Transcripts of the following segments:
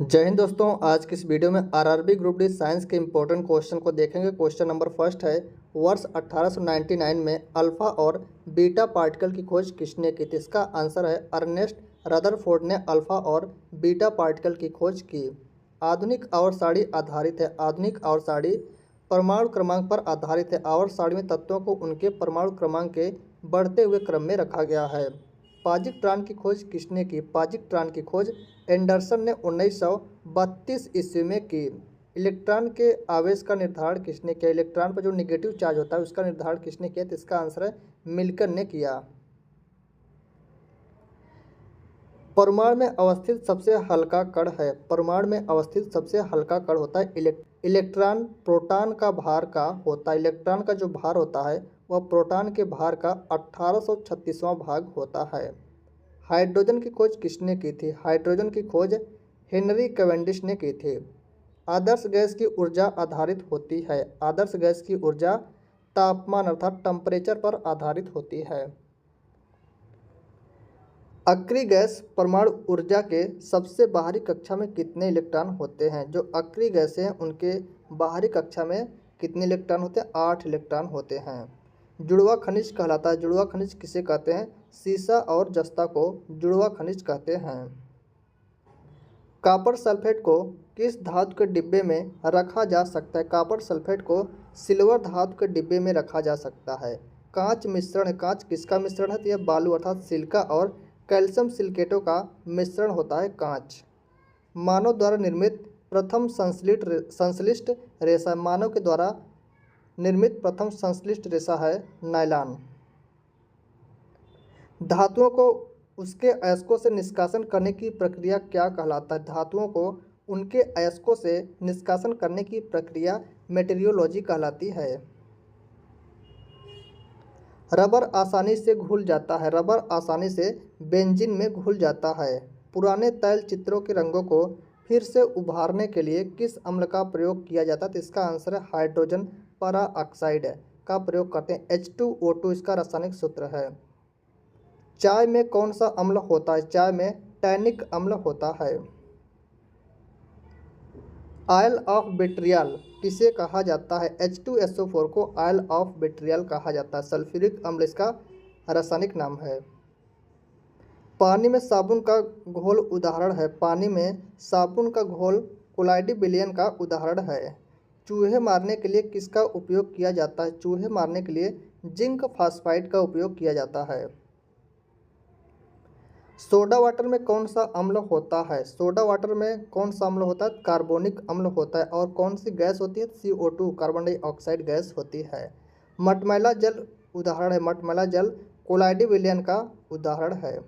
जय हिंद दोस्तों। आज की इस वीडियो में आरआरबी ग्रुप डी साइंस के इंपॉर्टेंट क्वेश्चन को देखेंगे। क्वेश्चन नंबर फर्स्ट है, वर्ष 1899 में अल्फा और बीटा पार्टिकल की खोज किसने की थी? इसका आंसर है अर्नेस्ट रदरफोर्ड ने अल्फा और बीटा पार्टिकल की खोज की। आधुनिक आवर्त सारणी आधारित है। आधुनिक आवर्त सारणी परमाणु क्रमांक पर आधारित है। आवर्त सारणी में तत्वों को उनके परमाणु क्रमांक के बढ़ते हुए क्रम में रखा गया है। पॉजिट्रॉन की खोज किसने की? पॉजिट्रॉन की खोज एंडरसन ने 1932 ईस्वी में की। इलेक्ट्रॉन के आवेश का निर्धारण किसने किया? इलेक्ट्रॉन पर जो निगेटिव चार्ज होता है उसका निर्धारण किसने किया? तो इसका आंसर है मिल्टन ने किया। परमाणु में अवस्थित सबसे हल्का कण है। परमाणु में अवस्थित सबसे हल्का कण होता है इलेक्ट्रॉन। प्रोटॉन का भार का होता है, इलेक्ट्रॉन का जो भार होता है वह प्रोटॉन के भार का 1836वां भाग होता है। हाइड्रोजन की खोज किसने की थी? हाइड्रोजन की खोज हेनरी कैवेंडिश ने की थी। आदर्श गैस की ऊर्जा आधारित होती है। आदर्श गैस की ऊर्जा तापमान अर्थात टेम्परेचर पर आधारित होती है। अक्रिय गैस परमाणु ऊर्जा के सबसे बाहरी कक्षा में कितने इलेक्ट्रॉन होते हैं? जो अक्रिय गैस हैं उनके बाहरी कक्षा में कितने इलेक्ट्रॉन होते हैं? 8 इलेक्ट्रॉन होते हैं। जुड़वा खनिज कहलाता है। जुड़वा खनिज किसे कहते हैं? सीसा और जस्ता को जुड़वा खनिज कहते हैं। कॉपर सल्फेट को किस धातु के डिब्बे में रखा जा सकता है? कॉपर सल्फेट को सिल्वर धातु के डिब्बे में रखा जा सकता है। कांच मिश्रण है। कांच किसका मिश्रण है? तो यह बालू अर्थात सिलिका और कैल्शियम सिलिकेटों का मिश्रण होता है कांच। मानव द्वारा निर्मित प्रथम संश्लिष्ट रेशा। मानव के द्वारा निर्मित प्रथम संश्लिष्ट रेशा है नायलॉन। धातुओं को उसके अयस्कों से निष्कासन करने की प्रक्रिया क्या कहलाता है? धातुओं को उनके अयस्कों से निष्कासन करने की प्रक्रिया मेटेरियोलॉजी कहलाती है। रबर आसानी से घुल जाता है। रबर आसानी से बेंजीन में घुल जाता है। पुराने तैल चित्रों के रंगों को फिर से उभारने के लिए किस अम्ल का प्रयोग किया जाता है? तो इसका आंसर है हाइड्रोजन पराऑक्साइड का प्रयोग करते हैं। H2O2 इसका रासायनिक सूत्र है। चाय में कौन सा अम्ल होता है? चाय में टैनिक अम्ल होता है। ऑयल ऑफ विट्रियल किसे कहा जाता है? H2SO4 को ऑयल ऑफ विट्रियल कहा जाता है। सल्फ्यूरिक अम्ल इसका रासायनिक नाम है। पानी में साबुन का घोल उदाहरण है। पानी में साबुन का घोल कोलाइडी विलयन का उदाहरण है। चूहे मारने के लिए किसका उपयोग किया जाता है? चूहे मारने के लिए जिंक फॉस्फाइड का उपयोग किया जाता है। सोडा वाटर में कौन सा अम्ल होता है? सोडा वाटर में कौन सा अम्ल होता है? कार्बोनिक अम्ल होता है। और कौन सी गैस होती है? CO2 कार्बन डाइऑक्साइड गैस होती है। मटमैला जल उदाहरण है। मटमैला जल कोलाइडी विलयन का उदाहरण है।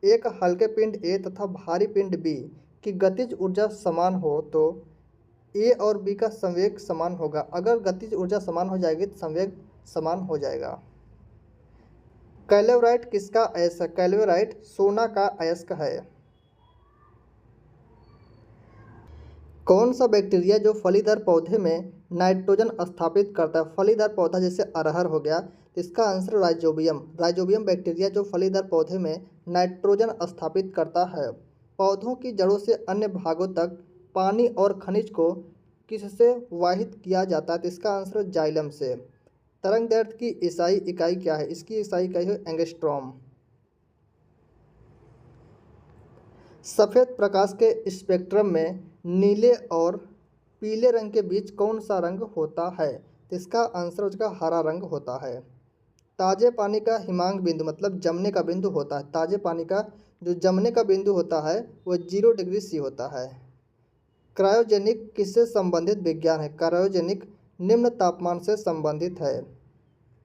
एक हल्के पिंड A तथा भारी पिंड B की गतिज ऊर्जा समान हो तो A और B का संवेग समान होगा। अगर गतिज ऊर्जा समान हो जाएगी तो संवेग समान हो जाएगा। कैल्वराइट किसका अयस्क है? कैल्वराइट सोना का अयस्क है। कौन सा बैक्टीरिया जो फलीदार पौधे में नाइट्रोजन स्थापित करता है? फलीदार पौधा जैसे अरहर हो गया, इसका आंसर राइजोबियम। राइजोबियम बैक्टीरिया जो फलीदार पौधे में नाइट्रोजन स्थापित करता है। पौधों की जड़ों से अन्य भागों तक पानी और खनिज को किससे वाहित किया जाता है? तो इसका आंसर जाइलम से। तरंग दैर्ध्य की ईसाई इकाई क्या है? इसकी ईसाई इकाई है एंगस्ट्रॉम। सफ़ेद प्रकाश के स्पेक्ट्रम में नीले और पीले रंग के बीच कौन सा रंग होता है? तो इसका आंसर उसका हरा रंग होता है। ताजे पानी का हिमांक बिंदु मतलब जमने का बिंदु होता है। ताजे पानी का जो जमने का बिंदु होता है वह 0 डिग्री C होता है। क्रायोजेनिक किससे संबंधित विज्ञान है? क्रायोजेनिक निम्न तापमान से संबंधित है।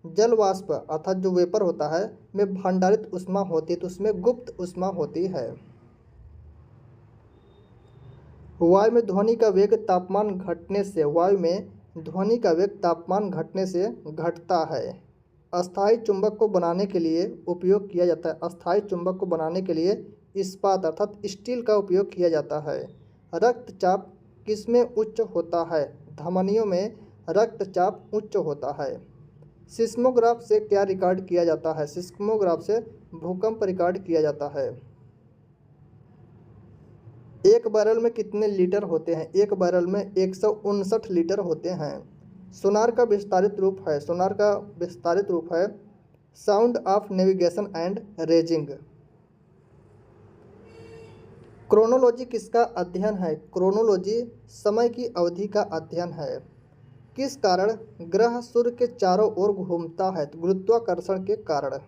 जल वाष्प अर्थात जो वेपर होता है में भंडारित ऊष्मा होती है तो उसमें गुप्त ऊष्मा होती है। वायु में ध्वनि का वेग तापमान घटने से वायु में ध्वनि का वेग तापमान घटने से घटता है। अस्थायी चुंबक को बनाने के लिए उपयोग किया जाता है। अस्थायी चुंबक को बनाने के लिए इस्पात अर्थात स्टील का उपयोग किया जाता है। रक्तचाप किसमें उच्च होता है? धमनियों में रक्तचाप उच्च होता है। सिस्मोग्राफ से क्या रिकॉर्ड किया जाता है? सिस्मोग्राफ से भूकंप रिकॉर्ड किया जाता है। एक बैरल में कितने लीटर होते हैं? एक बैरल में 159 लीटर होते हैं। सोनार का विस्तारित रूप है, सोनार का विस्तारित रूप है sound of navigation and raising. Chronology किसका अध्ययन है? क्रोनोलॉजी समय की अवधि का अध्ययन है। किस कारण ग्रह सूर्य के चारों ओर घूमता है? तो गुरुत्वाकर्षण के कारण।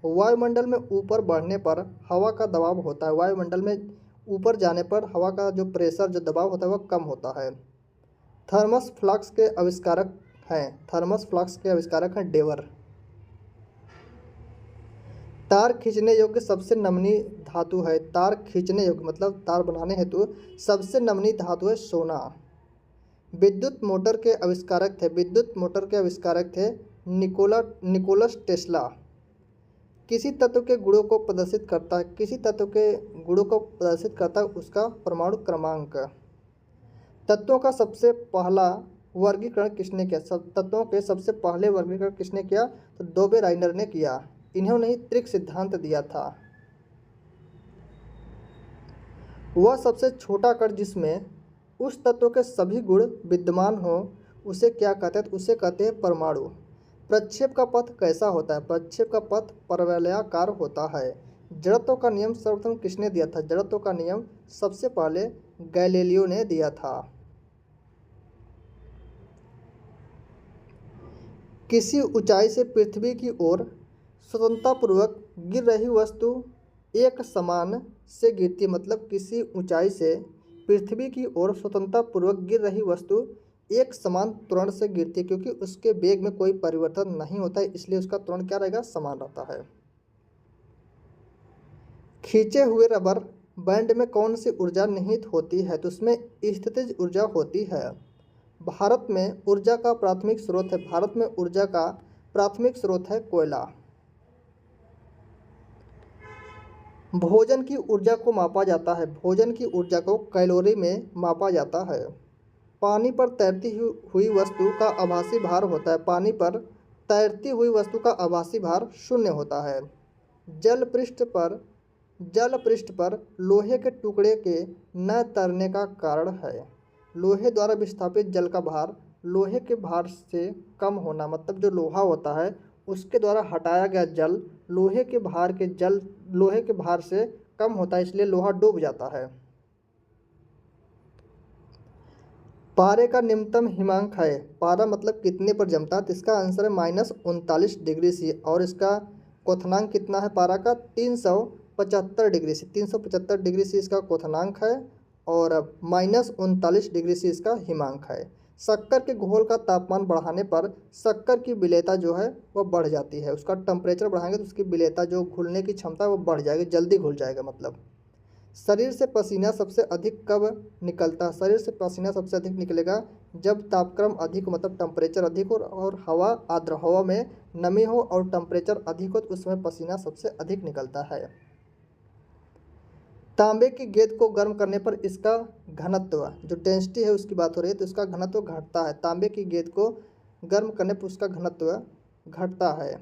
वायुमंडल में ऊपर बढ़ने पर हवा का दबाव होता है, वायुमंडल में ऊपर जाने पर हवा का जो प्रेशर, जो दबाव होता है वह कम होता है। थर्मस फ्लास्क के आविष्कारक हैं, थर्मस फ्लास्क के आविष्कारक हैं डेवर। तार खींचने योग्य सबसे नमनीय धातु है, तार खींचने योग्य मतलब तार बनाने हेतु सबसे नमनीय धातु है सोना। विद्युत मोटर के आविष्कारक थे, विद्युत मोटर के आविष्कारक थे निकोलस टेस्ला। किसी तत्व के गुणों को प्रदर्शित करता है, किसी तत्व के गुणों को प्रदर्शित करता है उसका परमाणु क्रमांक। तत्वों का सबसे पहला वर्गीकरण किसने किया? तत्वों के सबसे पहले वर्गीकरण किसने किया? तो डोबे राइनर ने किया। इन्होंने ही त्रिक सिद्धांत दिया था। वह सबसे छोटा कण जिसमें उस तत्व के सभी गुण विद्यमान हो उसे क्या कहते हैं? तो उसे कहते हैं परमाणु। प्रक्षेप का पथ कैसा होता है? प्रक्षेप का पथ परवलयाकार होता है। जड़त्व का नियम सर्वप्रथम किसने दिया था? जड़त्व का नियम सबसे पहले गैलीलियो ने दिया था। किसी ऊंचाई से पृथ्वी की ओर स्वतंत्रतापूर्वक गिर रही वस्तु एक समान से गिरती, मतलब किसी ऊंचाई से पृथ्वी की ओर स्वतंत्रतापूर्वक गिर रही वस्तु एक समान त्वरण से गिरती है, क्योंकि उसके वेग में कोई परिवर्तन नहीं होता है, इसलिए उसका त्वरण क्या रहेगा? समान रहता है। खींचे हुए रबर बैंड में कौन सी ऊर्जा निहित होती है? तो उसमें स्थितिज ऊर्जा होती है। भारत में ऊर्जा का प्राथमिक स्रोत है, भारत में ऊर्जा का प्राथमिक स्रोत है कोयला। भोजन की ऊर्जा को मापा जाता है, भोजन की ऊर्जा को कैलोरी में मापा जाता है। पानी पर तैरती हुई वस्तु का आभासी भार होता है, पानी पर तैरती हुई वस्तु का आभासी भार 0 होता है। जल पृष्ठ पर लोहे के टुकड़े के न तैरने का कारण है। लोहे द्वारा विस्थापित जल का भार लोहे के भार से कम होना, मतलब जो लोहा होता है उसके द्वारा हटाया गया जल लोहे के भार से कम होता है, इसलिए लोहा डूब जाता है। पारे का निम्नतम हिमांक है, पारा मतलब कितने पर जमता है? तो इसका आंसर है -39 डिग्री सी, और इसका क्वथनांक कितना है पारा का? 375 डिग्री सी, 375 डिग्री सी इसका क्वथनांक है, और -39 डिग्री सी इसका हिमांक है। शक्कर के घोल का तापमान बढ़ाने पर शक्कर की विलेयता जो है वह बढ़ जाती है, उसका टेम्परेचर बढ़ाएंगे तो उसकी विलेयता जो घुलने की क्षमता है वो बढ़ जाएगी, जल्दी घुल जाएगा। मतलब शरीर से पसीना सबसे अधिक कब निकलता है? शरीर से पसीना सबसे अधिक निकलेगा जब तापक्रम अधिक हो, मतलब टेम्परेचर अधिक हो और हवा आर्द्र, हवा में नमी हो और टेम्परेचर अधिक हो, तो उसमें पसीना सबसे अधिक निकलता है। तांबे की गेंद को गर्म करने पर इसका घनत्व, जो डेंसिटी है उसकी बात हो रही है, तो इसका घनत्व घटता है। तांबे की गेंद को गर्म करने पर उसका घनत्व घटता है।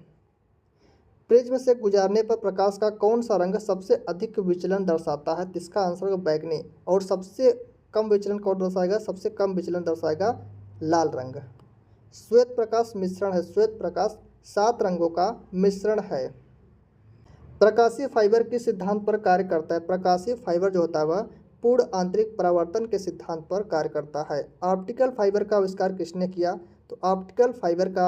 प्रिज्म से गुजारने पर प्रकाश का कौन सा रंग सबसे अधिक विचलन दर्शाता है? इसका आंसर है बैगनी, और सबसे कम विचलन कौन दर्शाएगा? सबसे कम विचलन दर्शाएगा लाल रंग। श्वेत प्रकाश मिश्रण है, श्वेत प्रकाश 7 रंगों का मिश्रण है। प्रकाशीय फाइबर किस सिद्धांत पर कार्य करता है? प्रकाशीय फाइबर जो होता है वह पूर्ण आंतरिक परावर्तन के सिद्धांत पर कार्य करता है। ऑप्टिकल फाइबर का आविष्कार किसने किया? तो ऑप्टिकल फाइबर का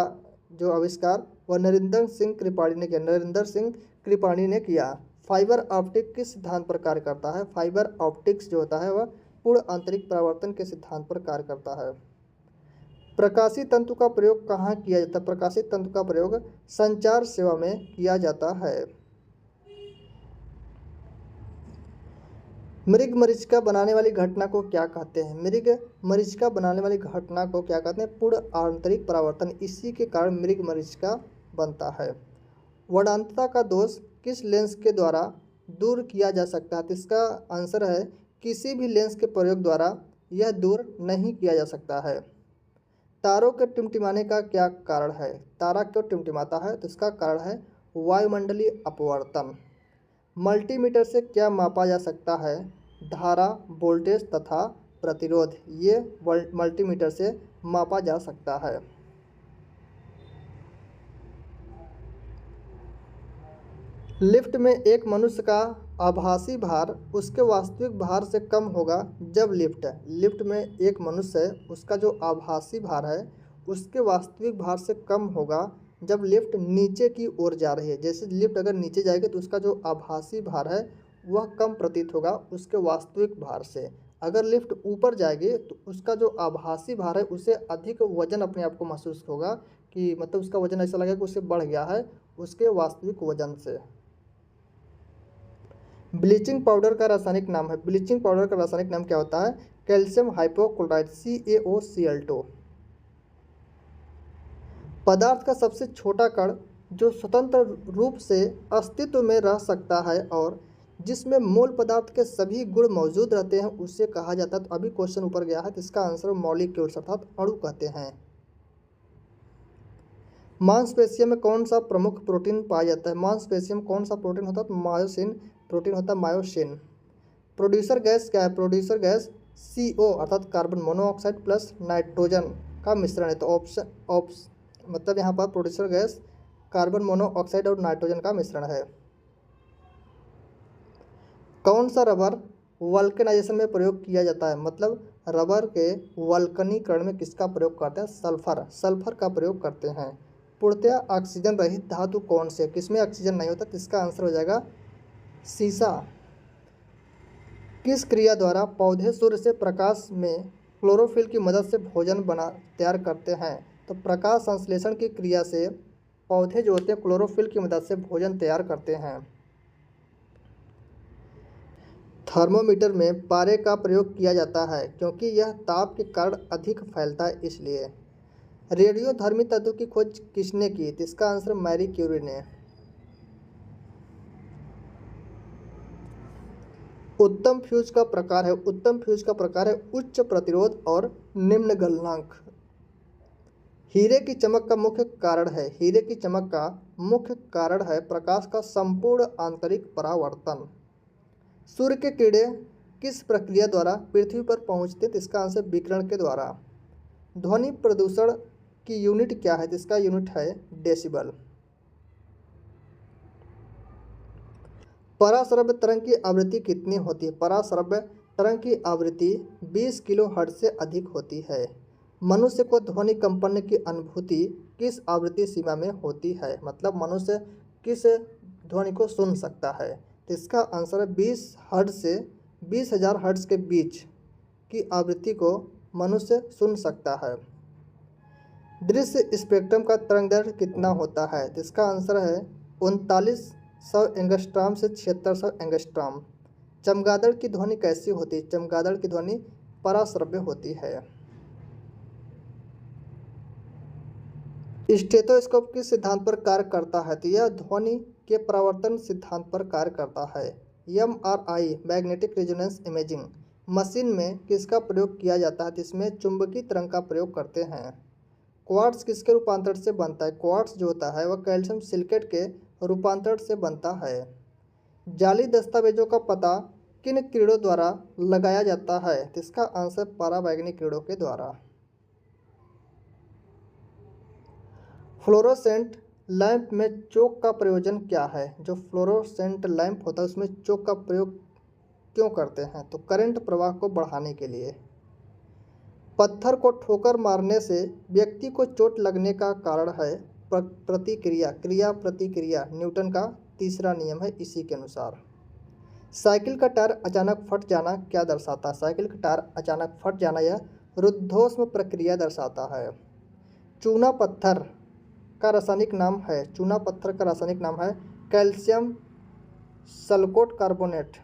जो आविष्कार वह नरेंद्र सिंह कृपलानी ने किया, नरेंद्र सिंह कृपलानी ने किया। फाइबर ऑप्टिक किस सिद्धांत पर कार्य करता है? फाइबर ऑप्टिक्स जो होता है वह पूर्ण आंतरिक परावर्तन के सिद्धांत पर कार्य करता है। प्रकाशीय तंतु का प्रयोग कहाँ किया जाता है? प्रकाशीय तंतु का प्रयोग संचार सेवा में किया जाता है। मृग मरीचिका बनाने वाली घटना को क्या कहते हैं? मृग मरीचिका बनाने वाली घटना को क्या कहते हैं? पूर्ण आंतरिक परावर्तन, इसी के कारण मृग मरीचिका बनता है। वर्णांतता का दोष किस लेंस के द्वारा दूर किया जा सकता है? तो इसका आंसर है किसी भी लेंस के प्रयोग द्वारा यह दूर नहीं किया जा सकता है। तारों के टिमटिमाने का क्या कारण है? तारा क्यों टिमटिमाता है? तो इसका कारण है वायुमंडलीय अपवर्तन। मल्टीमीटर से क्या मापा जा सकता है? धारा, वोल्टेज तथा प्रतिरोध ये मल्टीमीटर से मापा जा सकता है। लिफ्ट में एक मनुष्य का आभासी भार उसके वास्तविक भार से कम होगा जब लिफ्ट में एक मनुष्य है, उसका जो आभासी भार है उसके वास्तविक भार से कम होगा जब लिफ्ट नीचे की ओर जा रही है। जैसे लिफ्ट अगर नीचे जाएगी तो उसका जो आभासी भार है वह कम प्रतीत होगा उसके वास्तविक भार से। अगर लिफ्ट ऊपर जाएगी तो उसका जो आभासी भार है उसे अधिक वजन अपने आप को महसूस होगा, कि मतलब उसका वजन ऐसा लगेगा कि उससे बढ़ गया है उसके वास्तविक वजन से। ब्लीचिंग पाउडर का रासायनिक नाम है। ब्लीचिंग पाउडर का रासायनिक नाम क्या होता है? Calcium hypochloride CaOCl2। पदार्थ का सबसे छोटा कण जो स्वतंत्र रूप से अस्तित्व में रह सकता है और जिसमें मूल पदार्थ के सभी गुण मौजूद रहते हैं उसे कहा जाता है। तो अभी क्वेश्चन ऊपर गया है तो इसका आंसर मॉलिक्यूल्स अर्थात अणु कहते हैं। मांसपेशियों में कौन सा प्रमुख प्रोटीन पाया जाता है? मांसपेशियों में कौन सा प्रोटीन होता है? तो मायोसिन प्रोटीन होता है, मायोसिन। प्रोड्यूसर गैस क्या है? प्रोड्यूसर गैस CO अर्थात कार्बन मोनोऑक्साइड प्लस नाइट्रोजन का मिश्रण है। तो मतलब यहाँ पर प्रोड्यूसर गैस कार्बन मोनोऑक्साइड और नाइट्रोजन का मिश्रण है। कौन सा रबर वल्केनाइजेशन में प्रयोग किया जाता है? मतलब रबर के वल्कनीकरण में किसका प्रयोग करते हैं? सल्फर का प्रयोग करते हैं। पूर्णतया ऑक्सीजन रहित धातु कौन से? किसमें ऑक्सीजन नहीं होता? तो इसका आंसर हो जाएगा सीसा। किस क्रिया द्वारा पौधे सूर्य से प्रकाश में क्लोरोफिल की मदद से भोजन तैयार करते हैं? तो प्रकाश संश्लेषण की क्रिया से पौधे जो होते हैं क्लोरोफिल की मदद से भोजन तैयार करते हैं। थर्मोमीटर में पारे का प्रयोग किया जाता है क्योंकि यह ताप के कारण अधिक फैलता है इसलिए। रेडियोधर्मी तत्व की खोज किसने की? तो इसका आंसर मैरी क्यूरी ने। उत्तम फ्यूज का प्रकार है। उत्तम फ्यूज का प्रकार है उच्च प्रतिरोध और निम्न गलनांक। हीरे की चमक का मुख्य कारण है। हीरे की चमक का मुख्य कारण है प्रकाश का संपूर्ण आंतरिक परावर्तन। सूर्य के किरण किस प्रक्रिया द्वारा पृथ्वी पर पहुंचते? तो इसका आंसर विकिरण के द्वारा। ध्वनि प्रदूषण की यूनिट क्या है? तो इसका यूनिट है डेसिबल। पराश्रव्य तरंग की आवृत्ति कितनी होती है? पराश्रव्य तरंग की आवृत्ति 20 किलोहर्ट्ज से अधिक होती है। मनुष्य को ध्वनि कंपन की अनुभूति किस आवृत्ति सीमा में होती है? मतलब मनुष्य किस ध्वनि को सुन सकता है? तो इसका आंसर है 20 हर्ट्ज से 20,000 हर्ट्ज के बीच की आवृत्ति को मनुष्य सुन सकता है। दृश्य स्पेक्ट्रम का तरंगदैर्घ्य कितना होता है? तो इसका आंसर है 3900 एंगस्ट्रॉम से 7600 एंगस्ट्रॉम। चमगादड़ की ध्वनि कैसी होती है? चमगादड़ की ध्वनि पराश्रव्य होती है। स्टेथोस्कोप किस सिद्धांत पर कार्य करता है? तो यह ध्वनि के परावर्तन सिद्धांत पर कार्य करता है। MRI magnetic resonance imaging machine में किसका प्रयोग किया जाता है? तो इसमें चुंबकीय तरंग का प्रयोग करते हैं। क्वार्ट्ज किसके रूपांतरण से बनता है? क्वार्ट्ज जो होता है वह कैल्शियम सिलिकेट के रूपांतरण से बनता है। जाली दस्तावेजों का पता किन कीड़ों द्वारा लगाया जाता है? तो इसका आंसर पराबैंगनी कीड़ों के द्वारा। फ्लोरोसेंट लैंप में चोक का प्रयोजन क्या है? जो फ्लोरोसेंट लैंप होता है उसमें चोक का प्रयोग क्यों करते हैं? तो करंट प्रवाह को बढ़ाने के लिए। पत्थर को ठोकर मारने से व्यक्ति को चोट लगने का कारण है प्रतिक्रिया, क्रिया प्रतिक्रिया, न्यूटन का तीसरा नियम है इसी के अनुसार। साइकिल का टायर अचानक फट जाना क्या दर्शाता है? साइकिल का टायर अचानक फट जाना यह रुद्धोष्म प्रक्रिया दर्शाता है। चूना पत्थर का रासायनिक नाम है। चूना पत्थर का रासायनिक नाम है calcium sulphate carbonate.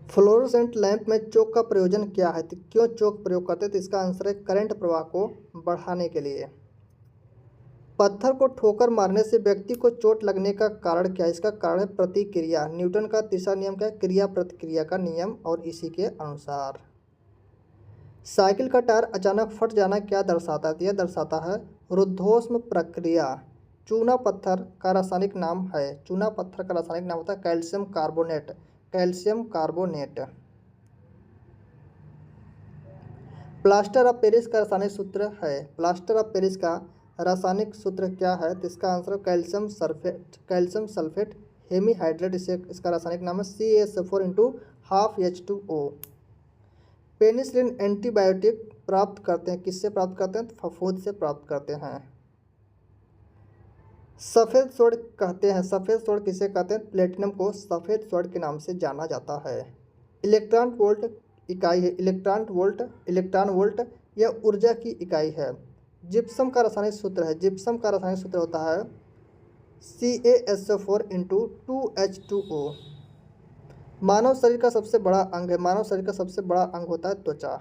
Fluorescent lamp में चोक का प्रयोजन क्या है? तो क्यों चोक प्रयोग करते हैं? तो इसका आंसर है करंट प्रवाह को बढ़ाने के लिए। पत्थर को ठोकर मारने से व्यक्ति को चोट लगने का कारण क्या है? इसका कारण है प्रतिक्रिया। न्यूटन का तीसरा नियम क्या है? क्रिया प्रतिक्रिया का नियम, और इसी के अनुसार। साइकिल का टायर अचानक फट जाना क्या दर्शाता है? यह दर्शाता है रुद्धोष्म प्रक्रिया। चूना पत्थर का रासायनिक नाम है, चूना पत्थर का रासायनिक नाम होता है calcium carbonate, calcium carbonate. Plaster of Paris का रासायनिक सूत्र है, प्लास्टर ऑफ पेरिस का रासायनिक सूत्र क्या है? तो इसका answer calcium sulphate, calcium sulphate hemihydrate, इसे इसका रासायनिक नाम है CaSO4 × 2H2O। पेनिसिलिन एंटीबायोटिक प्राप्त करते हैं, किससे प्राप्त करते हैं? तो फफूंद से प्राप्त करते हैं। सफ़ेद स्वर्ण कहते हैं, सफ़ेद स्वर्ण किसे कहते हैं? प्लेटिनम को सफ़ेद स्वर्ण के नाम से जाना जाता है। इलेक्ट्रॉन वोल्ट इकाई है, इलेक्ट्रॉन वोल्ट यह ऊर्जा की इकाई है। जिप्सम का रासायनिक सूत्र है, जिप्सम का रासायनिक सूत्र होता है CaSO4 × 2H2O। मानव शरीर का सबसे बड़ा अंग है, मानव शरीर का सबसे बड़ा अंग होता है त्वचा।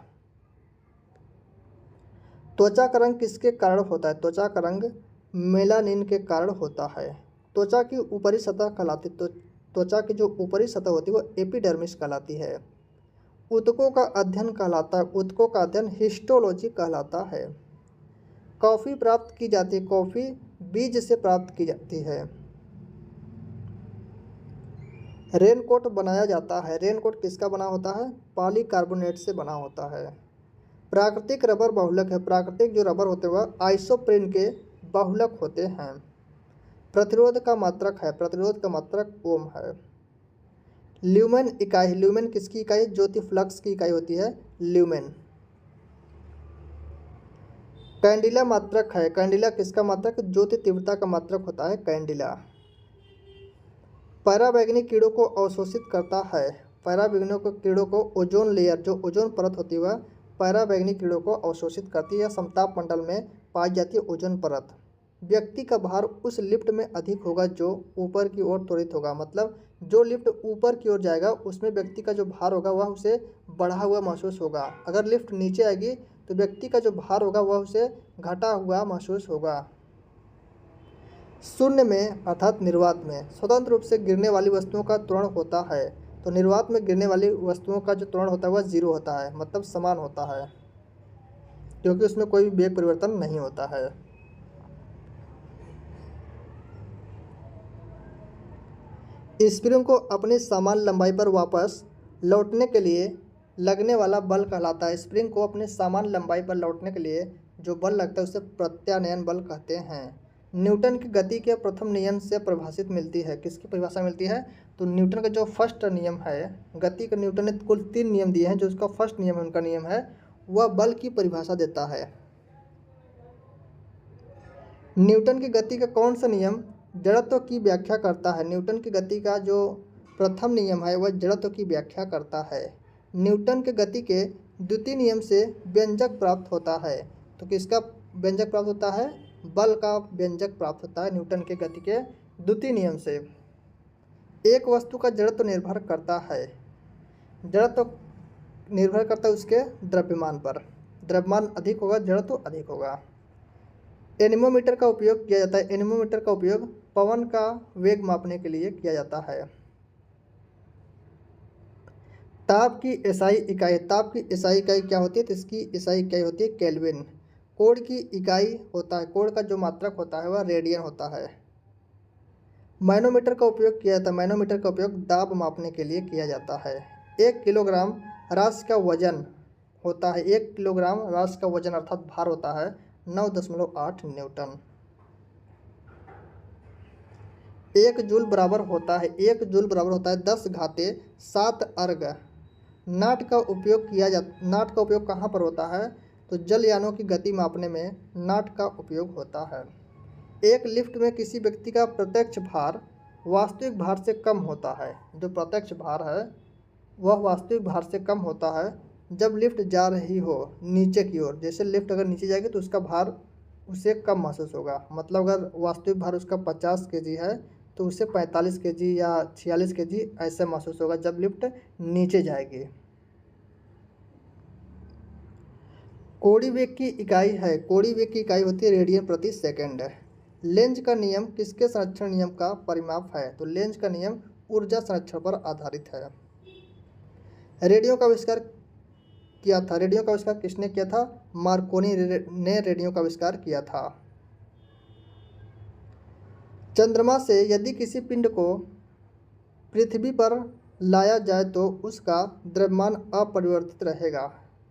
त्वचा का रंग किसके कारण होता है? त्वचा का रंग मेलानिन के कारण होता है। त्वचा की ऊपरी सतह कहलाती, तो त्वचा की जो ऊपरी सतह होती है वो एपिडर्मिस कहलाती है। ऊतकों का अध्ययन कहलाता है, ऊतकों का अध्ययन हिस्टोलॉजी कहलाता है। कॉफ़ी प्राप्त की जाती है, कॉफ़ी बीज से प्राप्त की जाती है। रेनकोट बनाया जाता है, रेनकोट किसका बना होता है? पॉलीकार्बोनेट से बना होता है। प्राकृतिक रबर बहुलक है, प्राकृतिक जो रबर होते हैं वह आइसोप्रीन के बहुलक होते हैं। प्रतिरोध का मात्रक है, प्रतिरोध का मात्रक ओम है। ल्यूमेन इकाई, ल्यूमेन किसकी इकाई? ज्योति फ्लक्स की इकाई होती है ल्यूमेन। कैंडिला मात्रक है, कैंडिला किसका मात्रक? ज्योति तीव्रता का मात्रक होता है कैंडिला। पराबैंगनी कीड़ों को अवशोषित करता है, पराबैंगनी कीड़ों को ओजोन लेयर, जो ओजोन परत होती है वह पराबैंगनी कीड़ों को अवशोषित करती है। समताप मंडल में पाई जाती है ओजोन परत। व्यक्ति का भार उस लिफ्ट में अधिक होगा जो ऊपर की ओर त्वरित होगा, मतलब जो लिफ्ट ऊपर की ओर जाएगा उसमें व्यक्ति का जो भार होगा वह उसे बढ़ा हुआ महसूस होगा। अगर लिफ्ट नीचे आएगी तो व्यक्ति का जो भार होगा वह उसे घटा हुआ महसूस होगा। शून्य में अर्थात निर्वात में स्वतंत्र रूप से गिरने वाली वस्तुओं का त्वरण होता है, तो निर्वात में गिरने वाली वस्तुओं का जो त्वरण होता है वह 0 होता है, मतलब समान होता है, क्योंकि उसमें कोई भी वेग परिवर्तन नहीं होता है। स्प्रिंग को अपनी समान लंबाई पर वापस लौटने के लिए लगने वाला बल कहलाता है। स्प्रिंग को अपने समान लंबाई पर लौटने के लिए जो बल लगता है उसे प्रत्यानयन बल कहते हैं। न्यूटन की गति के प्रथम नियम से परिभाषित मिलती है, किसकी परिभाषा मिलती है? तो न्यूटन का जो फर्स्ट नियम है गति का, न्यूटन ने कुल 3 नियम दिए हैं, जो उसका फर्स्ट नियम है, उनका नियम है, वह बल की परिभाषा देता है। न्यूटन की गति का कौन सा नियम जड़त्व की व्याख्या करता है? न्यूटन की गति का जो प्रथम नियम है वह जड़त्व की व्याख्या करता है। न्यूटन के गति के द्वितीय नियम से व्यंजक प्राप्त होता है, तो किसका व्यंजक प्राप्त होता है? बल का व्यंजक प्राप्त होता है न्यूटन के गति के द्वितीय नियम से। एक वस्तु का जड़त्व निर्भर करता है, जड़त्व निर्भर करता है उसके द्रव्यमान पर, द्रव्यमान अधिक होगा जड़त्व अधिक होगा। एनीमोमीटर का उपयोग किया जाता है, एनीमोमीटर का उपयोग पवन का वेग मापने के लिए किया जाता है। ताप की एसआई इकाई, ताप की एसआई इकाई क्या होती है? तो इसकी एसआई इकाई होती है केल्विन। कोण की इकाई होता है, कोण का जो मात्रक होता है वह रेडियन होता है। मैनोमीटर का उपयोग किया जाता है, मैनोमीटर का उपयोग दाब मापने के लिए किया जाता है। 1 किलोग्राम राशि का वजन होता है, 1 किलोग्राम राशि का वजन अर्थात भार होता है 9.8 न्यूटन। 1 जूल बराबर होता है, 1 जूल बराबर होता है 10⁻7 अर्ग। नाट का उपयोग कहाँ पर होता है? तो जलयानों की गति मापने में नाट का उपयोग होता है। एक लिफ्ट में किसी व्यक्ति का प्रत्यक्ष भार वास्तविक भार से कम होता है, जो प्रत्यक्ष भार है वह वास्तविक भार से कम होता है जब लिफ्ट जा रही हो नीचे की ओर। जैसे लिफ्ट अगर नीचे जाएगी तो उसका भार उसे कम महसूस होगा, मतलब अगर वास्तविक भार उसका 50 kg है तो उसे 45 kg या 46 kg ऐसे महसूस होगा जब लिफ्ट नीचे जाएगी। कोड़ी वेग की इकाई है, कोड़ी वेग की इकाई होती है रेडियन प्रति सेकंड। लेंज का नियम किसके संरक्षण नियम का परिमाप है? तो लेंज का नियम ऊर्जा संरक्षण पर आधारित है। रेडियो का आविष्कार किया था? रेडियो का आविष्कार किसने किया था? मार्कोनी ने रेडियो का आविष्कार किया था। चंद्रमा से यदि किसी पिंड को पृथ्वी पर लाया जाए तो उसका द्रव्यमान अपरिवर्तित रहेगा।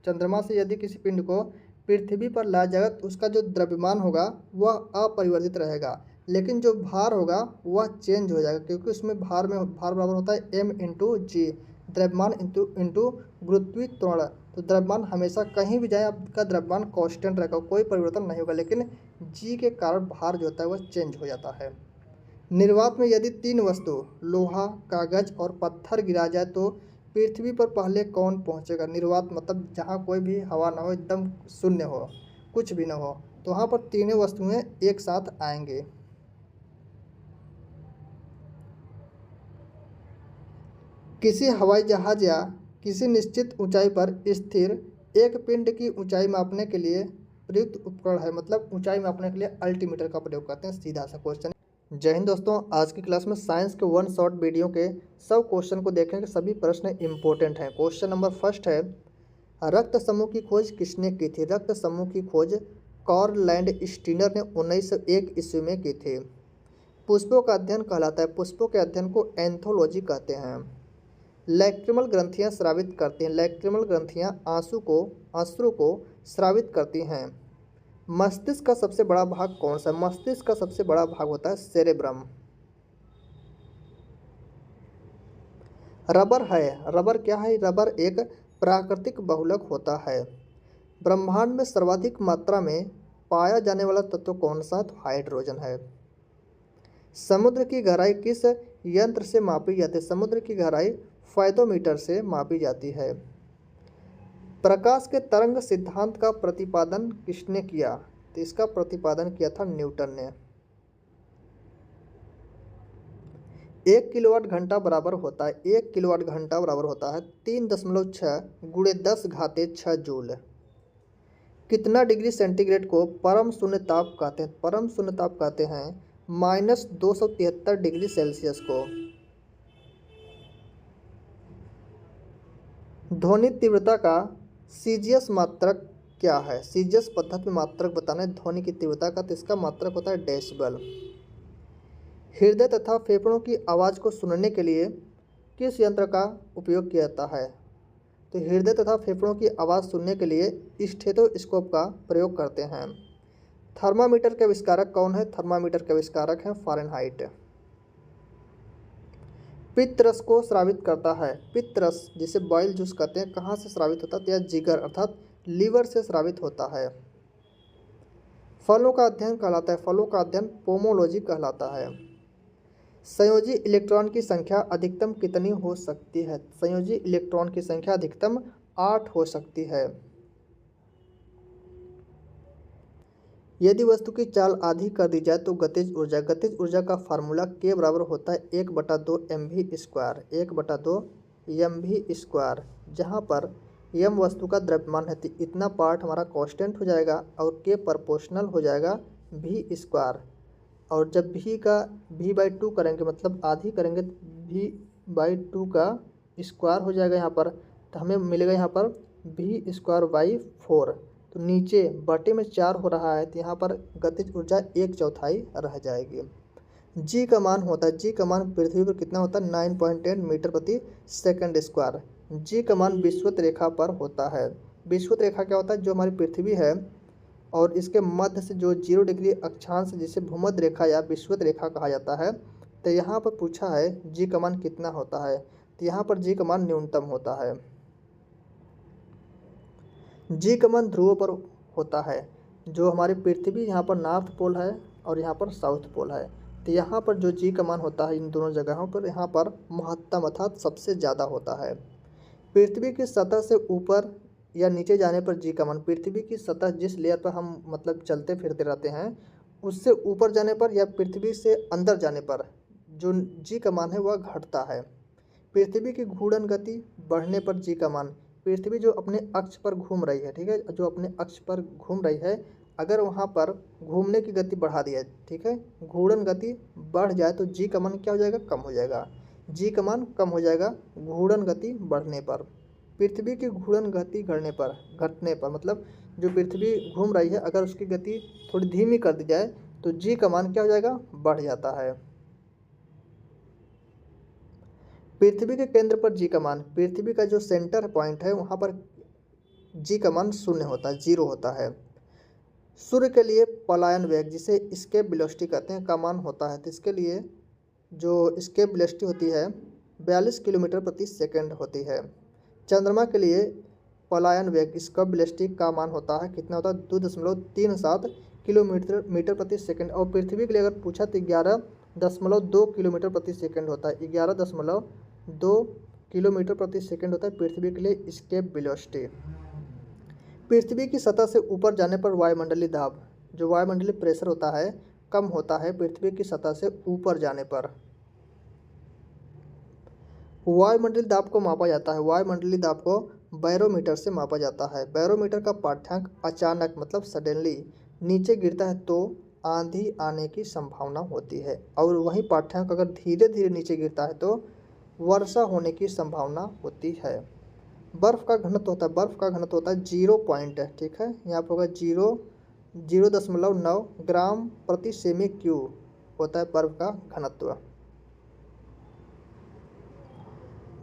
चंद्रमा से यदि किसी पिंड को पृथ्वी पर लाया जाएगा तो उसका जो द्रव्यमान होगा वह अपरिवर्तित रहेगा, लेकिन जो भार होगा वह चेंज हो जाएगा, क्योंकि उसमें भार बराबर होता है m/g, द्रव्यमान इंटू गुरुत्वीय त्वरण। तो द्रव्यमान हमेशा कहीं भी जाए आपका द्रव्यमान कांस्टेंट रहेगा, कोई परिवर्तन नहीं होगा, लेकिन g के कारण भार जो होता है वह चेंज हो जाता है। निर्वात में यदि 3 वस्तु लोहा, कागज और पत्थर गिरा जाए तो पृथ्वी पर पहले कौन पहुंचेगा? निर्वात मतलब जहां कोई भी हवा ना हो, एकदम शून्य हो, कुछ भी ना हो, तो वहां पर तीनों वस्तुएं एक साथ आएंगे। किसी हवाई जहाज या किसी निश्चित ऊंचाई पर स्थिर एक पिंड की ऊंचाई मापने के लिए प्रयुक्त उपकरण है? मतलब ऊंचाई मापने के लिए अल्टीमीटर का प्रयोग करते हैं। सीधा सा क्वेश्चन। जय हिंद दोस्तों, आज की क्लास में साइंस के 1 शॉर्ट वीडियो के सब क्वेश्चन को देखेंगे। सभी प्रश्न इंपॉर्टेंट हैं। क्वेश्चन नंबर फर्स्ट है, रक्त समूह की खोज किसने की थी? रक्त समूह की खोज कार्ल लैंडस्टीनर ने 1901 ईस्वी में की थी। पुष्पों का अध्ययन कहलाता है? पुष्पों के अध्ययन को एंथोलॉजी कहते हैं। लैक्रिमल ग्रंथियां स्रावित करती हैं? लैक्रिमल ग्रंथियां अश्रु को स्रावित करती हैं। मस्तिष्क का सबसे बड़ा भाग कौन सा? मस्तिष्क का सबसे बड़ा भाग होता है सेरेब्रम। रबर है? रबर क्या है? रबर एक प्राकृतिक बहुलक होता है। ब्रह्मांड में सर्वाधिक मात्रा में पाया जाने वाला तत्व कौन सा? तो हाइड्रोजन है। समुद्र की गहराई किस यंत्र से मापी जाती है? समुद्र की गहराई फाइटोमीटर से मापी जाती है। प्रकाश के तरंग सिद्धांत का प्रतिपादन किसने किया? तो इसका प्रतिपादन किया था न्यूटन ने। 1 किलोवाट घंटा बराबर होता है 1 किलोवाट घंटा बराबर होता है 3.6 × 10⁻⁶ जूल। कितना डिग्री सेंटीग्रेड को परम शून्य ताप कहते हैं? परम शून्य ताप कहते हैं -273 डिग्री सेल्सियस को। ध्वनि तीव्रता का सीजीएस मात्रक क्या है? सीजीएस पद्धति में मात्रक बताना है ध्वनि की तीव्रता का, तो इसका मात्रक होता है डेसिबल। हृदय तथा फेफड़ों की आवाज़ को सुनने के लिए किस यंत्र का उपयोग किया जाता है? तो हृदय तथा फेफड़ों की आवाज़ सुनने के लिए स्टेथोस्कोप का प्रयोग करते हैं। थर्मामीटर के आविष्कारक कौन है? थर्मामीटर के आविष्कारक हैं फ़ारेनहाइट। पित्तरस को स्रावित करता है? पित्तरस जिसे बॉयल जूस कहते हैं, कहाँ से स्रावित होता है? तो यह जिगर अर्थात लीवर से स्रावित होता है। फलों का अध्ययन कहलाता है? फलों का अध्ययन पोमोलॉजी कहलाता है। संयोजी इलेक्ट्रॉन की संख्या अधिकतम कितनी हो सकती है? संयोजी इलेक्ट्रॉन की संख्या अधिकतम 8 हो सकती है। यदि वस्तु की चाल आधी कर दी जाए तो गतिज ऊर्जा का फार्मूला K बराबर होता है 1/2 mv²। 1/2 mv², जहाँ पर m वस्तु का द्रव्यमान है, तो इतना पार्ट हमारा कांस्टेंट हो जाएगा और K प्रोपोर्शनल हो जाएगा v²। और जब v/2 करेंगे, मतलब आधी करेंगे, v/2 का स्क्वायर हो जाएगा यहाँ पर, तो हमें मिलेगा यहाँ पर v²/4। तो नीचे बटे में 4 हो रहा है, तो यहाँ पर गतिज ऊर्जा 1/4 रह जाएगी। जी का मान होता है, जी का मान पृथ्वी पर कितना होता है? 9.10 मीटर प्रति सेकंड स्क्वायर। जी का मान विषुवत रेखा पर होता है। विषुवत रेखा क्या होता है? जो हमारी पृथ्वी है और इसके मध्य से जो 0 डिग्री अक्षांश, जिसे भूमध्य रेखा या विषुवत रेखा कहा जाता है, तो यहाँ पर पूछा है जी का मान कितना होता है, तो यहाँ पर जी का मान न्यूनतम होता है। जी का मान ध्रुवों पर होता है। जो हमारी पृथ्वी यहाँ पर नॉर्थ पोल है और यहाँ पर साउथ पोल है, तो यहाँ पर जो जी का मान होता है इन दोनों जगहों पर, यहाँ पर महत्तम अर्थात सबसे ज़्यादा होता है। पृथ्वी की सतह से ऊपर या नीचे जाने पर जी का मान, पृथ्वी की सतह जिस लेयर पर हम मतलब चलते फिरते रहते हैं, उससे ऊपर जाने पर या पृथ्वी से अंदर जाने पर जो जी का मान है वह घटता है। पृथ्वी की घूर्णन गति बढ़ने पर जी का मान, पृथ्वी जो अपने अक्ष पर घूम रही है, ठीक है, जो अपने अक्ष पर घूम रही है, अगर वहाँ पर घूमने की गति बढ़ा दिया, ठीक है, घूर्णन गति बढ़ जाए तो जी का मान क्या हो जाएगा, कम हो जाएगा। जी का मान कम हो जाएगा घूर्णन गति बढ़ने पर। पृथ्वी की घूर्णन गति घटने पर मतलब जो पृथ्वी घूम रही है अगर उसकी गति थोड़ी धीमी कर दी जाए तो जी का मान क्या हो जाएगा, बढ़ जाता है। पृथ्वी के केंद्र पर जी का मान, पृथ्वी का जो सेंटर पॉइंट है वहाँ पर जी का मान शून्य होता है, जीरो होता है। सूर्य के लिए पलायन वेग जिसे एस्केप वेलोसिटी कहते हैं का मान होता है, तो इसके लिए जो एस्केप वेलोसिटी होती है 42 किलोमीटर प्रति सेकंड होती है। चंद्रमा के लिए पलायन वेग एस्केप वेलोसिटी का मान होता है कितना होता है, 2.37 किलोमीटर प्रति सेकंड। और पृथ्वी के लिए अगर पूछा तो 11.2 किलोमीटर प्रति सेकंड होता है, 11.2 किलोमीटर प्रति सेकंड होता है पृथ्वी के लिए एस्केप वेलोसिटी। पृथ्वी की सतह से ऊपर जाने पर वायुमंडलीय दाब, जो वायुमंडलीय प्रेशर होता है कम होता है पृथ्वी की सतह से ऊपर जाने पर। वायुमंडलीय दाब को मापा जाता है, वायुमंडलीय दाब को बैरोमीटर से मापा जाता है। बैरोमीटर का पाठ्यांक अचानक मतलब सडनली नीचे गिरता है तो आंधी आने की संभावना होती है, और वही पाठ्यांक अगर धीरे धीरे नीचे गिरता है तो वर्षा होने की संभावना होती है। बर्फ़ का घनत्व होता है, बर्फ़ का घनत्व होता है 0 पॉइंट, ठीक है, यहाँ पर होगा 0.9 ग्राम प्रति सेमी क्यूब होता है बर्फ़ का घनत्व।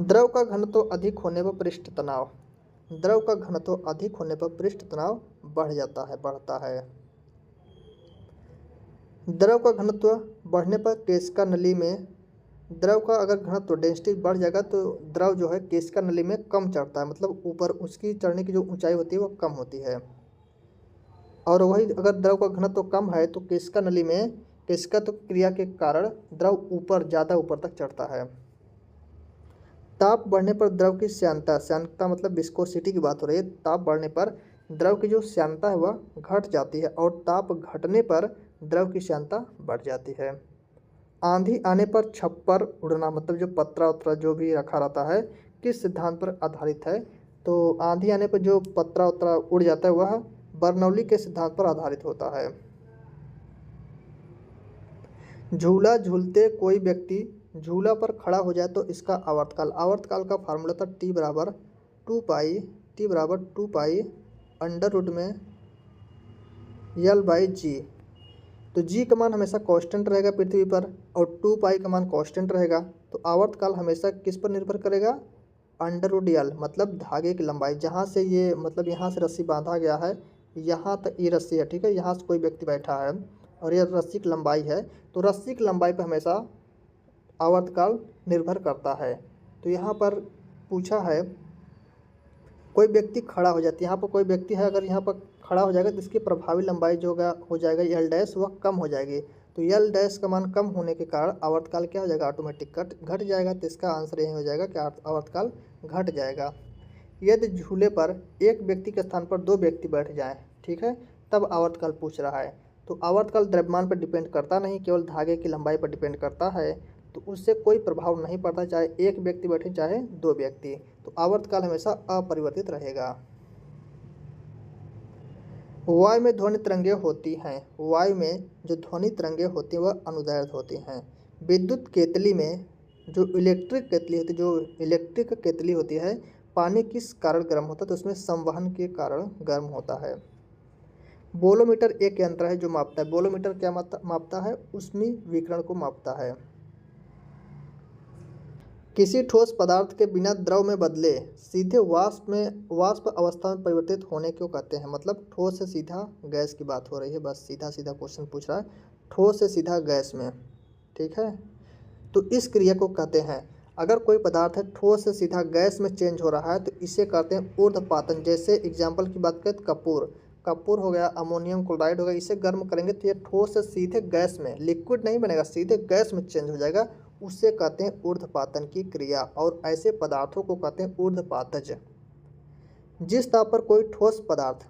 द्रव का घनत्व अधिक होने पर पृष्ठ तनाव, द्रव का घनत्व अधिक होने पर पृष्ठ तनाव बढ़ जाता है, बढ़ता है। द्रव का घनत्व बढ़ने पर केशिका नली में, द्रव का अगर घनत्व डेंसिटी बढ़ जाएगा तो द्रव जो है केशिका नली में कम चढ़ता है, मतलब ऊपर उसकी चढ़ने की जो ऊंचाई होती है वो कम होती है। और वही अगर द्रव का घनत्व कम है तो केशिका नली में केशिका तो क्रिया के कारण द्रव ऊपर ज़्यादा ऊपर तक चढ़ता है। ताप बढ़ने पर द्रव की श्यानता, श्यानता मतलब विस्कोसिटी की बात हो रही है, ताप बढ़ने पर द्रव की जो श्यानता है वह घट जाती है और ताप घटने पर द्रव की श्यानता बढ़ जाती है। आंधी आने पर छप्पर उड़ना मतलब जो पत्रा उत्रा जो भी रखा रहता है किस सिद्धांत पर आधारित है, तो आंधी आने पर जो पत्रा उत्रा उड़ जाता है वह बर्नौली के सिद्धांत पर आधारित होता है। झूला झूलते कोई व्यक्ति झूला पर खड़ा हो जाए तो इसका आवर्तकाल, आवर्तकाल का फार्मूला था टी बराबर 2 पाई अंडर रूट में L/G। तो जी का मान हमेशा कांस्टेंट रहेगा पृथ्वी पर और 2 पाई का मान कांस्टेंट रहेगा, तो आवर्तकाल हमेशा किस पर निर्भर करेगा, अंडर रूट L मतलब धागे की लंबाई, जहाँ से ये मतलब यहाँ से रस्सी बांधा गया है यहाँ तक ये रस्सी है, ठीक है, यहाँ से कोई व्यक्ति बैठा है और ये रस्सी की लंबाई है, तो रस्सी की लंबाई पर हमेशा आवर्तकाल निर्भर करता है। तो यहाँ पर पूछा है कोई व्यक्ति खड़ा हो जाती है, यहाँ पर कोई व्यक्ति है अगर यहाँ पर खड़ा हो जाएगा तो इसकी प्रभावी लंबाई जो हो जाएगा L' वह कम हो जाएगी, तो L' का मान कम होने के कारण आवर्तकाल क्या हो जाएगा, ऑटोमेटिक घट जाएगा। तो इसका आंसर यही हो जाएगा कि आवर्तकाल घट जाएगा। यदि झूले पर एक व्यक्ति के स्थान पर 2 व्यक्ति बैठ जाएं, ठीक है, तब आवर्तकाल पूछ रहा है। तो आवर्तकाल द्रव्यमान पर डिपेंड करता नहीं, केवल धागे की लंबाई पर डिपेंड करता है, तो उससे कोई प्रभाव नहीं पड़ता चाहे एक व्यक्ति बैठे चाहे 2 व्यक्ति, तो आवर्तकाल हमेशा अपरिवर्तित रहेगा। वायु में ध्वनि तरंगें होती हैं, वायु में जो ध्वनि तरंगें होती हैं वह अनुदैर्ध्य होती हैं। विद्युत केतली में जो इलेक्ट्रिक केतली होती है पानी किस कारण गर्म होता है, तो उसमें संवहन के कारण गर्म होता है। बोलोमीटर एक यंत्र है जो मापता है, बोलोमीटर क्या मापता है, ऊष्मीय विकिरण को मापता है। किसी ठोस पदार्थ के बिना द्रव में बदले सीधे वाष्प अवस्था में परिवर्तित होने को कहते हैं, मतलब ठोस से सीधा गैस की बात हो रही है, बस सीधा सीधा क्वेश्चन पूछ रहा है, ठोस से सीधा गैस में, ठीक है। तो इस क्रिया को कहते हैं, अगर कोई पदार्थ है ठोस से सीधा गैस में चेंज हो रहा है तो इसे कहते हैं ऊर्ध्वपातन। जैसे एग्जाम्पल की बात करें कपूर हो गया, अमोनियम क्लोराइड हो गया, इसे गर्म करेंगे तो ये ठोस से सीधे गैस में, लिक्विड नहीं बनेगा, सीधे गैस में चेंज हो जाएगा, उससे कहते हैं ऊर्ध्वपातन की क्रिया, और ऐसे पदार्थों को कहते हैं ऊर्ध्वपातज। जिस ताप पर कोई ठोस पदार्थ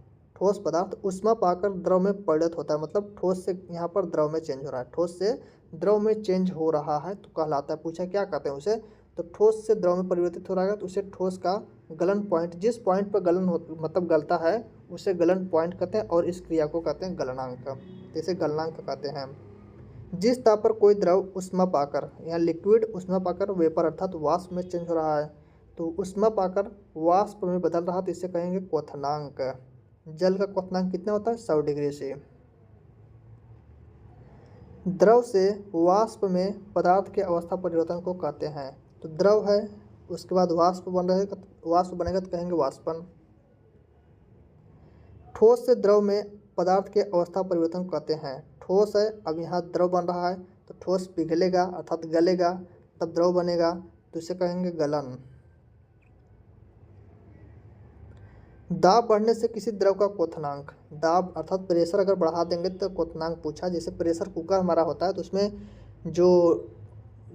ऊष्मा पाकर द्रव में परिणत होता है, मतलब ठोस से यहाँ पर द्रव में चेंज हो रहा है, ठोस से द्रव में चेंज हो रहा है तो कहलाता है, पूछा क्या कहते हैं उसे, तो ठोस से द्रव में परिवर्तित हो रहा है तो उसे ठोस का गलन पॉइंट, जिस पॉइंट पर गलन हो मतलब गलता है उसे गलन पॉइंट कहते हैं, और इस क्रिया को कहते हैं गलनांक, जैसे गलनांक कहते हैं। जिस ताप पर कोई द्रव उष्मा पाकर, यहाँ लिक्विड उष्मा पाकर वेपर अर्थात वाष्प में चेंज हो रहा है, तो उष्मा पाकर वाष्प में बदल रहा तो इसे कहेंगे क्वथनांक। जल का क्वथनांक कितना होता है? 100 डिग्री से। द्रव से वाष्प में पदार्थ के अवस्था परिवर्तन को कहते हैं। तो द्रव है, उसके बाद वाष्प बनेगा तो कहेंगे वाष्पन। ठोस से द्रव में पदार्थ के अवस्था परिवर्तन कहते हैं। ठोस है, अब यहाँ द्रव बन रहा है तो ठोस पिघलेगा अर्थात गलेगा तब द्रव बनेगा तो इसे कहेंगे गलन। दाब बढ़ने से किसी द्रव का क्वथनांक, दाब अर्थात प्रेशर अगर बढ़ा देंगे तो क्वथनांक पूछा। जैसे प्रेशर कुकर हमारा होता है तो उसमें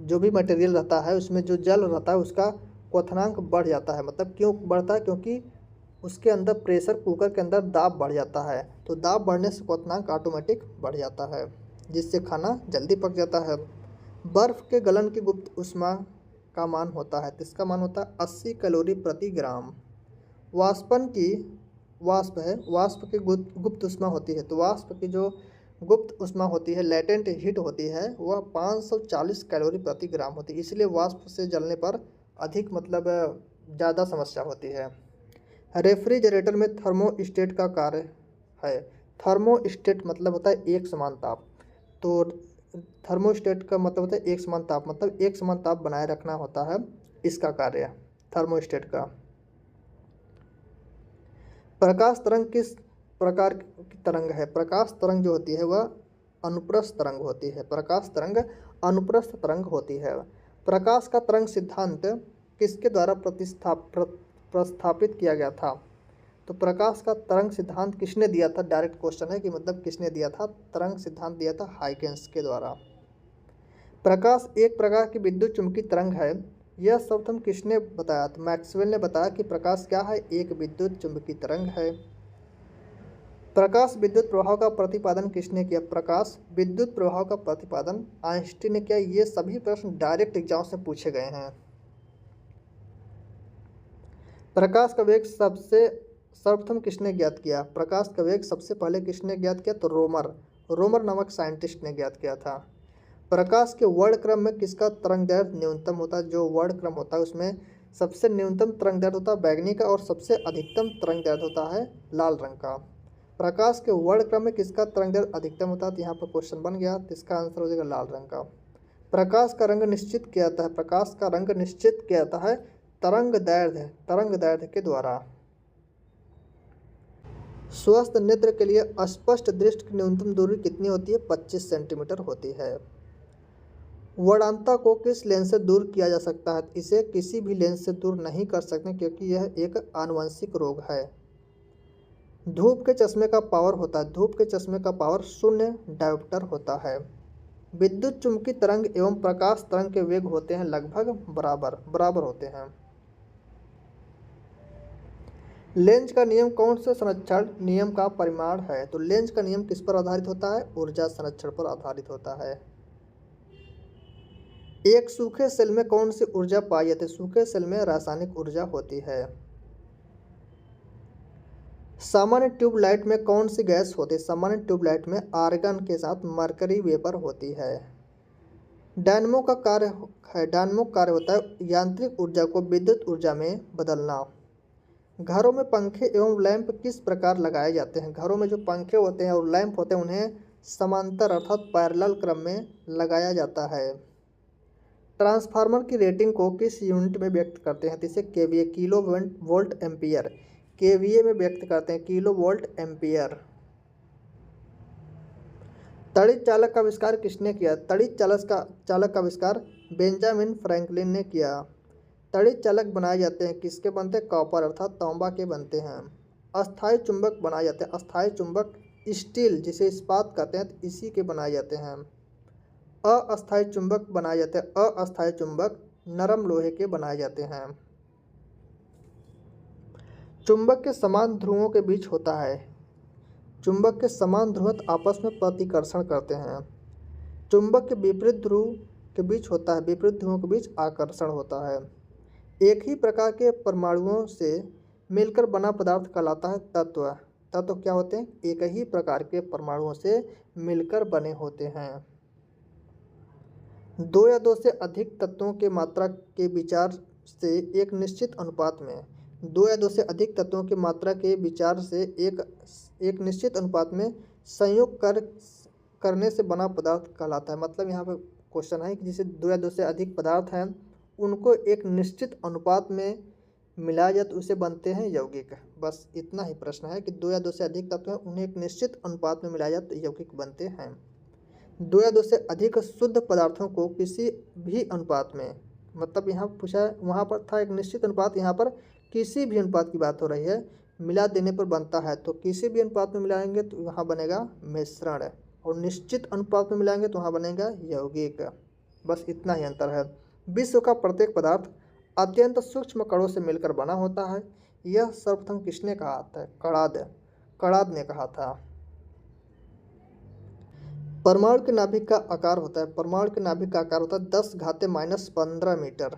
जो भी मटेरियल रहता है उसमें जो जल रहता है उसका क्वथनांक बढ़ जाता है। मतलब क्यों बढ़ता है? क्योंकि उसके अंदर प्रेशर कुकर के अंदर दाब बढ़ जाता है, तो दाब बढ़ने से क्वथनांक ऑटोमेटिक बढ़ जाता है, जिससे खाना जल्दी पक जाता है। बर्फ़ के गलन की गुप्त ऊष्मा का मान होता है, तो इसका मान होता है 80 कैलोरी प्रति ग्राम। वाष्पन की वाष्प है, वाष्प की गुप्त ऊष्मा होती है, तो वाष्प की जो गुप्त ऊष्मा होती है, लेटेंट हीट होती है, वह 540 कैलोरी प्रति ग्राम होती है। इसलिए वाष्प से जलने पर अधिक मतलब ज़्यादा समस्या होती है। रेफ्रिजरेटर में थर्मोस्टेट का कार्य है। थर्मोस्टेट मतलब होता है एक समान ताप, तो थर्मोस्टेट का मतलब होता है एक समान ताप, मतलब एक समान ताप बनाए रखना होता है इसका कार्य थर्मोस्टेट का। प्रकाश तरंग किस प्रकार की तरंग है? प्रकाश तरंग जो होती है वह अनुप्रस्थ तरंग होती है। प्रकाश तरंग अनुप्रस्थ तरंग होती है। प्रकाश का तरंग सिद्धांत किसके द्वारा प्रस्थापित किया गया था? तो प्रकाश का तरंग सिद्धांत किसने दिया था? डायरेक्ट क्वेश्चन है कि मतलब किसने दिया था? तरंग सिद्धांत दिया था हाइकेंस के द्वारा। प्रकाश एक प्रकार की विद्युत चुंबकीय तरंग है, यह सर्वप्रथम किसने बताया? तो मैक्सवेल ने बताया कि प्रकाश क्या है? एक विद्युत चुंबकीय तरंग है। प्रकाश विद्युत प्रभाव का प्रतिपादन किसने किया? प्रकाश विद्युत प्रभाव का प्रतिपादन आइंस्टीन ने किया। ये सभी प्रश्न डायरेक्ट एग्जाम से पूछे गए हैं। प्रकाश का वेग सबसे सर्वप्रथम किसने ज्ञात किया? प्रकाश का वेग सबसे पहले किसने ज्ञात किया? तो रोमर नामक साइंटिस्ट ने ज्ञात किया था। प्रकाश के वर्णक्रम में किसका तरंगदैर्घ्य न्यूनतम होता है? जो वर्णक्रम होता है उसमें सबसे न्यूनतम तरंगदैर्घ्य होता है बैंगनी का, और सबसे अधिकतम तरंगदैर्घ्य होता है लाल रंग का। प्रकाश के वर्णक्रम में किसका तरंगदैर्घ्य अधिकतम होता है? तो यहाँ पर क्वेश्चन बन गया, तो इसका आंसर हो जाएगा लाल रंग का। प्रकाश का रंग निश्चित किया जाता है, प्रकाश का रंग निश्चित किया जाता है तरंगदैर्घ्य के द्वारा। स्वस्थ नेत्र के लिए स्पष्ट दृष्टि की न्यूनतम दूरी कितनी होती है? 25 सेंटीमीटर होती है। वर्णांता को किस लेंस से दूर किया जा सकता है? इसे किसी भी लेंस से दूर नहीं कर सकते क्योंकि यह एक आनुवंशिक रोग है। धूप के चश्मे का पावर होता है, धूप के चश्मे का पावर 0 डायोप्टर होता है। विद्युत चुंबकीय तरंग एवं प्रकाश तरंग के वेग होते हैं लगभग बराबर होते हैं। लेंज का नियम कौन से संरक्षण नियम का परिमाण है? तो लेंज का नियम किस पर आधारित होता है? ऊर्जा संरक्षण पर आधारित होता है। एक सूखे सेल में कौन सी ऊर्जा पाई जाती है? सूखे सेल में रासायनिक ऊर्जा होती है। सामान्य ट्यूबलाइट में कौन सी गैस होती है? सामान्य ट्यूबलाइट में आर्गन के साथ मरकरी वेपर होती है। डायनमो का कार्य होता है यांत्रिक ऊर्जा को विद्युत ऊर्जा में बदलना। घरों में पंखे एवं लैंप किस प्रकार लगाए जाते हैं? घरों में जो पंखे होते हैं और लैंप होते हैं उन्हें समांतर अर्थात पैरेलल क्रम में लगाया जाता है। ट्रांसफार्मर की रेटिंग को किस यूनिट में व्यक्त करते हैं? तो इसे KVA kilo volt ampere KVA में व्यक्त करते हैं, किलो वोल्ट एम्पियर। तड़ित चालक का आविष्कार किसने किया? तड़ित चालक का आविष्कार बेंजामिन फ्रैंकलिन ने किया। तड़ित चालक बनाए जाते हैं किसके बनते हैं? कॉपर अर्थात तांबा के बनते हैं। अस्थायी चुंबक बनाए जाते हैं, अस्थायी चुंबक स्टील जिसे इस्पात कहते हैं इसी के बनाए जाते हैं। अस्थायी चुंबक बनाए जाते हैं, अस्थायी चुंबक नरम लोहे के बनाए जाते हैं। चुंबक के समान ध्रुवों के बीच होता है, चुंबक के समान ध्रुव आपस में प्रतिकर्षण करते हैं। चुंबक के विपरीत ध्रुव के बीच होता है, विपरीत ध्रुवों के बीच आकर्षण होता है। एक ही प्रकार के परमाणुओं से मिलकर बना पदार्थ कहलाता है तत्व। तत्व क्या होते हैं? एक ही प्रकार के परमाणुओं से मिलकर बने होते हैं। दो या दो से अधिक तत्वों के मात्रा के विचार से एक निश्चित अनुपात में दो या दो से अधिक तत्वों की मात्रा के विचार से एक निश्चित अनुपात में संयोग करने से बना पदार्थ कहलाता है। मतलब यहाँ पर क्वेश्चन है कि जैसे दो या दो से अधिक पदार्थ हैं, उनको एक निश्चित अनुपात में मिलाया जाए तो उसे बनते हैं यौगिक। बस इतना ही प्रश्न है कि दो या दो से अधिक तत्व हैं, उन्हें एक निश्चित अनुपात में मिलाया जाए तो यौगिक बनते हैं। दो या दो से अधिक शुद्ध पदार्थों को किसी भी अनुपात में, मतलब यहाँ पूछा है, वहाँ पर था एक निश्चित अनुपात, यहाँ पर किसी भी अनुपात की बात हो रही है, मिला देने पर बनता है। तो किसी भी अनुपात में मिलाएंगे तो वहाँ बनेगा मिश्रण, और निश्चित अनुपात में मिलाएंगे तो वहाँ बनेगा यौगिक। बस इतना ही अंतर है। विश्व का प्रत्येक पदार्थ अत्यंत सूक्ष्म कणों से मिलकर बना होता है। यह सर्वप्रथम किसने कहा था? कणाद ने कहा था। परमाणु के नाभिक का आकार होता है, परमाणु के नाभिक का आकार होता है 10⁻⁻15 मीटर।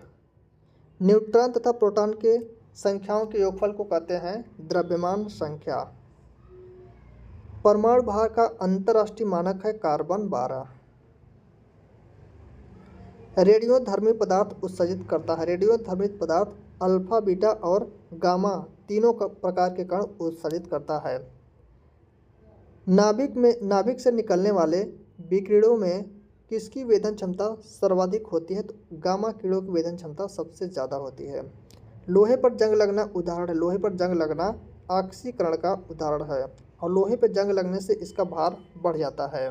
न्यूट्रॉन तथा प्रोटॉन के संख्याओं के योगफल को कहते हैं द्रव्यमान संख्या। परमाणु भार का अंतर्राष्ट्रीय मानक है कार्बन 12। रेडियोधर्मी पदार्थ उत्सर्जित करता है। रेडियोधर्मी पदार्थ अल्फा, बीटा और गामा तीनों प्रकार के कण उत्सर्जित करता है। नाभिक से निकलने वाले विकिरणों में किसकी वेधन क्षमता सर्वाधिक होती है? तो गामा किरणों की वेधन क्षमता सबसे ज़्यादा होती है। लोहे पर जंग लगना उदाहरण है। लोहे पर जंग लगना ऑक्सीकरण का उदाहरण है, और लोहे पर जंग लगने से इसका भार बढ़ जाता है।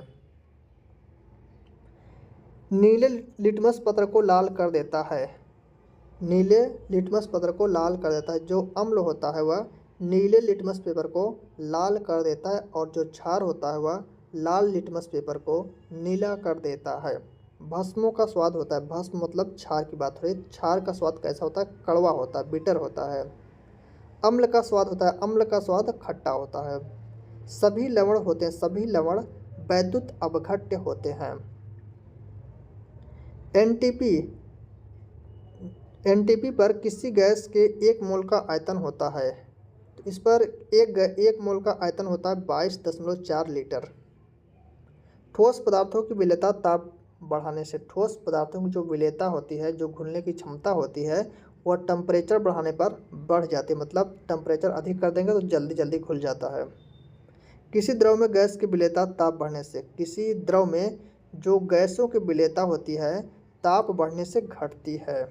नीले लिटमस पत्र को लाल कर देता है। नीले लिटमस पत्र को लाल कर देता है। जो अम्ल होता है वह नीले लिटमस पेपर को लाल कर देता है, और जो क्षार होता है वह लाल लिटमस पेपर को नीला कर देता है। भस्मों का स्वाद होता है। भस्म मतलब क्षार की बात हो रही है। क्षार का स्वाद कैसा होता है? कड़वा होता है, बिटर होता है। अम्ल का स्वाद होता है। अम्ल का स्वाद खट्टा होता है। सभी लवण होते हैं। सभी लवण वैद्युत अपघट्य होते हैं। एनटीपी पर किसी गैस के 1 मोल का आयतन होता है। तो इस पर एक मोल का आयतन होता है 22.4 लीटर। ठोस पदार्थों की विलेयता ताप बढ़ाने से, ठोस पदार्थों की जो विलेयता होती है, जो घुलने की क्षमता होती है, वह टेम्परेचर बढ़ाने पर बढ़ जाती है। मतलब टेम्परेचर अधिक कर देंगे तो जल्दी जल्दी घुल जाता है। किसी द्रव में गैस की विलेयता ताप बढ़ने से, किसी द्रव में जो गैसों की विलेयता होती है ताप बढ़ने से घटती है।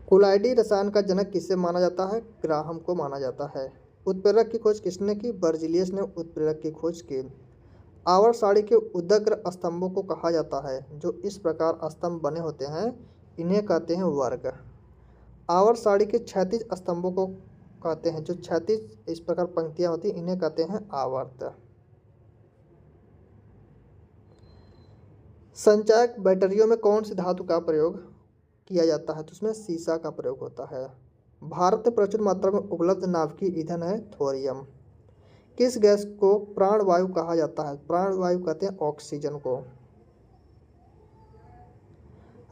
कोलाइडी रसायन का जनक किसे माना जाता है? ग्राहम को माना जाता है। उत्प्रेरक की खोज किसने की? बर्जीलियस ने उत्प्रेरक की खोज की। आवर्त सारणी के उदग्र स्तंभों को कहा जाता है। जो इस प्रकार स्तंभ बने होते हैं इन्हें कहते हैं वर्ग। आवर्त सारणी के क्षैतिज स्तंभों को कहते हैं, जो क्षैतिज इस प्रकार पंक्तियां होती हैं इन्हें कहते हैं आवर्त। संचायक बैटरियों में कौन सी धातु का प्रयोग किया जाता है? तो उसमें सीसा का प्रयोग होता है। भारत में प्रचुर मात्रा में उपलब्ध नाभिकीय ईंधन है थोरियम। किस गैस को प्राणवायु कहा जाता है? प्राणवायु कहते हैं ऑक्सीजन को।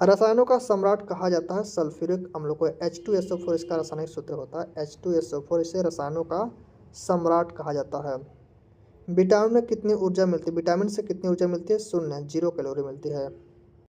रसायनों का सम्राट कहा जाता है सल्फ्यूरिक अम्ल को। H2SO4 इसका रासायनिक सूत्र होता है। H2SO4 इसे रसायनों का सम्राट कहा जाता है। विटामिन में कितनी ऊर्जा मिलती है? विटामिन से कितनी ऊर्जा मिलती है? 0 कैलोरी मिलती है।